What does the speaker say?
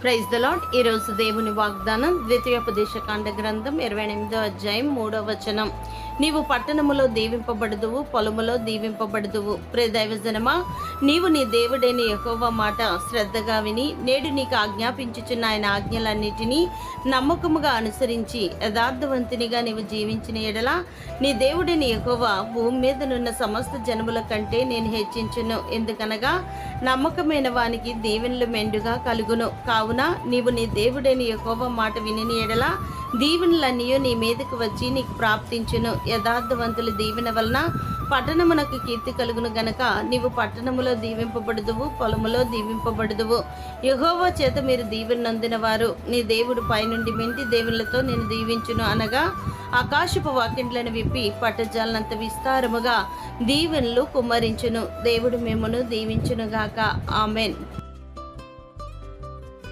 Praise the lord. ఈరోజు దేవుని వాగ్దానం ద్వితీయోపదేశకాండ గ్రంథం 28వ అధ్యాయం 3వ వచనం. నీవు పట్టణములో దీవింపబడుదువు, పొలములో దీవింపబడుదువు. ప్రియ దైవజనమా, నీవు నీ దేవుడైన యెహోవా మాట శ్రద్ధగా విని నేడు నీకు ఆజ్ఞాపించుచున్న ఆయన ఆజ్ఞలన్నిటినీ నమ్మకముగా అనుసరించి యథార్థవంతునిగా నీవు జీవించిన ఎడల నీ దేవుడైన యెహోవా భూమి మీదనున్న సమస్త జనముల కంటే నేను హెచ్చించును. ఎందుకనగా నమ్మకమైన వానికి దీవెనలు మెండుగా కలుగును. కావున నీవు నీ దేవుడైన యెహోవా మాట విని ఎడల దీవెనలన్నీ నీ మీదకు వచ్చి నీకు ప్రాప్తించును. యథార్థవంతుల దీవెన వలన పట్టణమునకు కీర్తి కలుగును గనక నీవు పట్టణములో దీవింపబడుదువు, పొలములో దీవింపబడుదువు. యెహోవా చేత మీరు దీవెన నొందిన వారు నీ దేవుడు పైనుండి మెంటి దేవుళ్ళతో నేను దీవించును అనగా ఆకాశపు వాకిండ్లను విప్పి పట్టజాలనంత విస్తారముగా దీవెనలు కుమ్మరించును. దేవుడు మిమ్మును దీవించునుగాక. ఆమెన్.